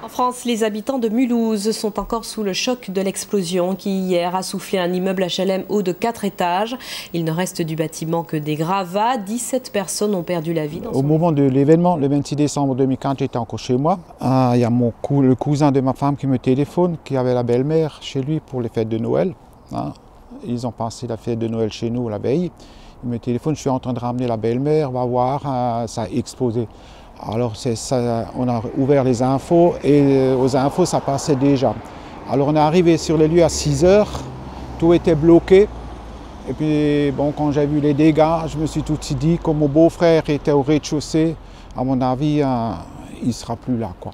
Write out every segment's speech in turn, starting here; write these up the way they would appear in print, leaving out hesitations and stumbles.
En France, les habitants de Mulhouse sont encore sous le choc de l'explosion qui hier a soufflé un immeuble HLM haut de 4 étages. Il ne reste du bâtiment que des gravats. 17 personnes ont perdu la vie. Au moment de l'événement, le 26 décembre 2015, j'étais encore chez moi. Il y a le cousin de ma femme qui me téléphone, qui avait la belle-mère chez lui pour les fêtes de Noël. Ils ont passé la fête de Noël chez nous la veille. Il me téléphone, je suis en train de ramener la belle-mère, va voir, ça a explosé. Alors on a ouvert les infos et aux infos ça passait déjà. Alors on est arrivé sur les lieux à 6 h, tout était bloqué. Et puis bon, quand j'ai vu les dégâts, je me suis tout de suite dit, comme mon beau-frère était au rez-de-chaussée, à mon avis, il ne sera plus là, quoi.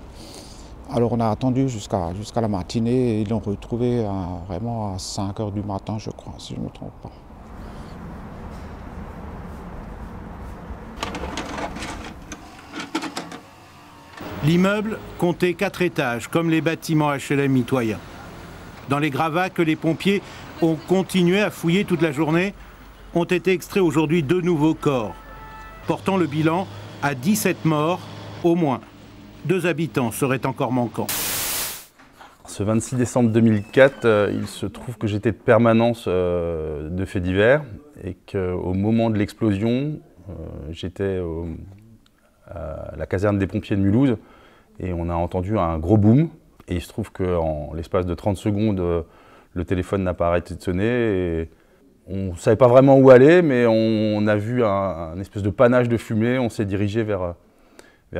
Alors on a attendu jusqu'à la matinée et ils l'ont retrouvé vraiment à 5 h du matin, je crois, si je ne me trompe pas. L'immeuble comptait 4 étages, comme les bâtiments HLM mitoyens. Dans les gravats que les pompiers ont continué à fouiller toute la journée, ont été extraits aujourd'hui 2 nouveaux corps, portant le bilan à 17 morts au moins. 2 habitants seraient encore manquants. Ce 26 décembre 2004, il se trouve que j'étais de permanence de faits divers et qu'au moment de l'explosion, j'étais à la caserne des pompiers de Mulhouse et on a entendu un gros boom. Et il se trouve qu'en l'espace de 30 secondes, le téléphone n'a pas arrêté de sonner. Et on ne savait pas vraiment où aller, mais on a vu un espèce de panache de fumée. On s'est dirigé vers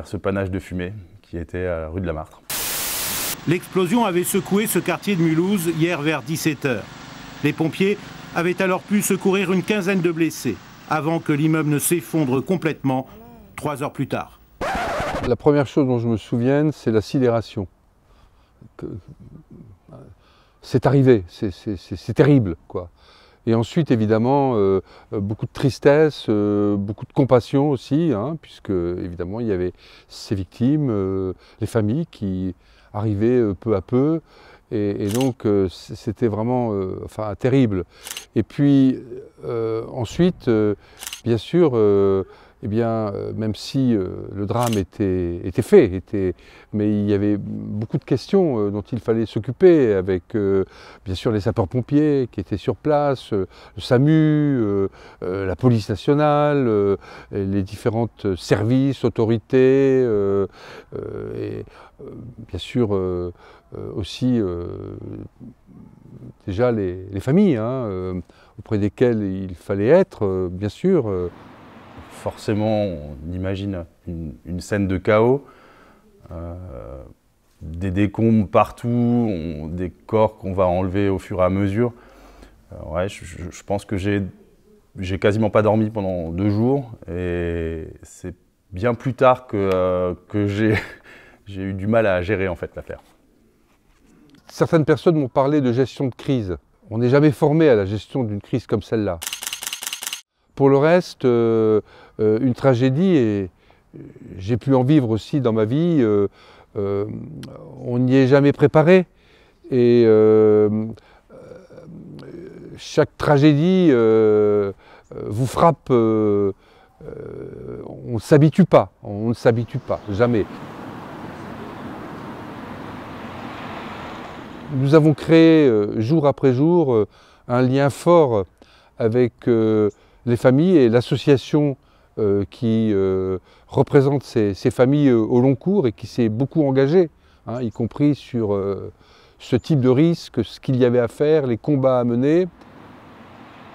ce panache de fumée qui était à la rue de la Martre. L'explosion avait secoué ce quartier de Mulhouse hier vers 17 h. Les pompiers avaient alors pu secourir une quinzaine de blessés avant que l'immeuble ne s'effondre complètement 3 heures plus tard. La première chose dont je me souviens, c'est la sidération. C'est arrivé, c'est terrible, quoi. Et ensuite, évidemment, beaucoup de tristesse, beaucoup de compassion aussi, puisque, évidemment, il y avait ces victimes, les familles qui arrivaient peu à peu. Et donc, c'était vraiment terrible. Et puis, ensuite, bien sûr, même si le drame était fait, mais il y avait beaucoup de questions dont il fallait s'occuper avec bien sûr les sapeurs-pompiers qui étaient sur place, le SAMU, la police nationale, les différents services, autorités, et bien sûr aussi déjà les familles auprès desquelles il fallait être, bien sûr. Forcément, on imagine une scène de chaos, des décombres partout, des corps qu'on va enlever au fur et à mesure. Ouais, je pense que j'ai quasiment pas dormi pendant 2 jours et c'est bien plus tard que j'ai eu du mal à gérer en fait l'affaire. Certaines personnes m'ont parlé de gestion de crise. On n'est jamais formé à la gestion d'une crise comme celle-là. Pour le reste, une tragédie, et j'ai pu en vivre aussi dans ma vie, on n'y est jamais préparé. Et chaque tragédie vous frappe, on ne s'habitue pas, jamais. Nous avons créé jour après jour un lien fort avec les familles et l'association qui représente ces familles au long cours et qui s'est beaucoup engagée, y compris sur ce type de risque, ce qu'il y avait à faire, les combats à mener.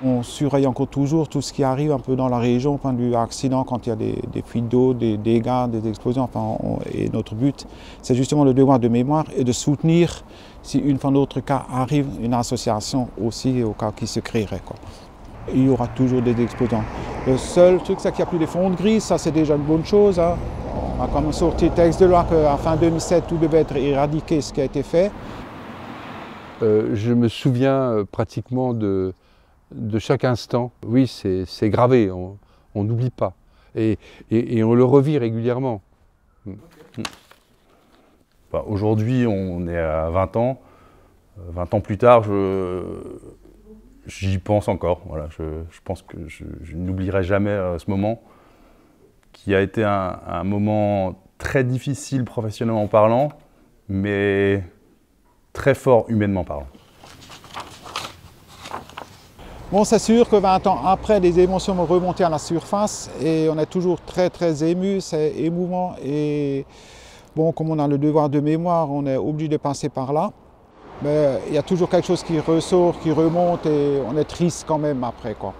On surveille encore toujours tout ce qui arrive un peu dans la région, au point de vue accident, quand il y a des fuites d'eau, des dégâts, des explosions. Et notre but, c'est justement le devoir de mémoire et de soutenir, si une fois d'autres cas arrive, une association aussi au cas qui se créerait, quoi. Il y aura toujours des explosions. Le seul truc, c'est qu'il n'y a plus de fonds gris, ça c'est déjà une bonne chose. On a quand même sorti le texte de loi qu'à fin 2007, tout devait être éradiqué, ce qui a été fait. Je me souviens pratiquement de chaque instant. Oui, c'est gravé, on n'oublie pas. Et on le revit régulièrement. Aujourd'hui, on est à 20 ans. 20 ans plus tard, j'y pense encore. Voilà, je pense que je n'oublierai jamais ce moment, qui a été un moment très difficile professionnellement parlant, mais très fort humainement parlant. Bon, c'est sûr que 20 ans après, les émotions m'ont remonté à la surface et on est toujours très ému, c'est émouvant et bon, comme on a le devoir de mémoire, on est obligé de passer par là. Mais il y a toujours quelque chose qui ressort, qui remonte et on est triste quand même après, quoi.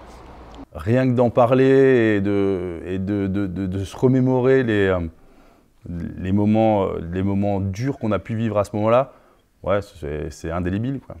Rien que d'en parler et de se remémorer les moments durs qu'on a pu vivre à ce moment-là, ouais, c'est indélébile, quoi.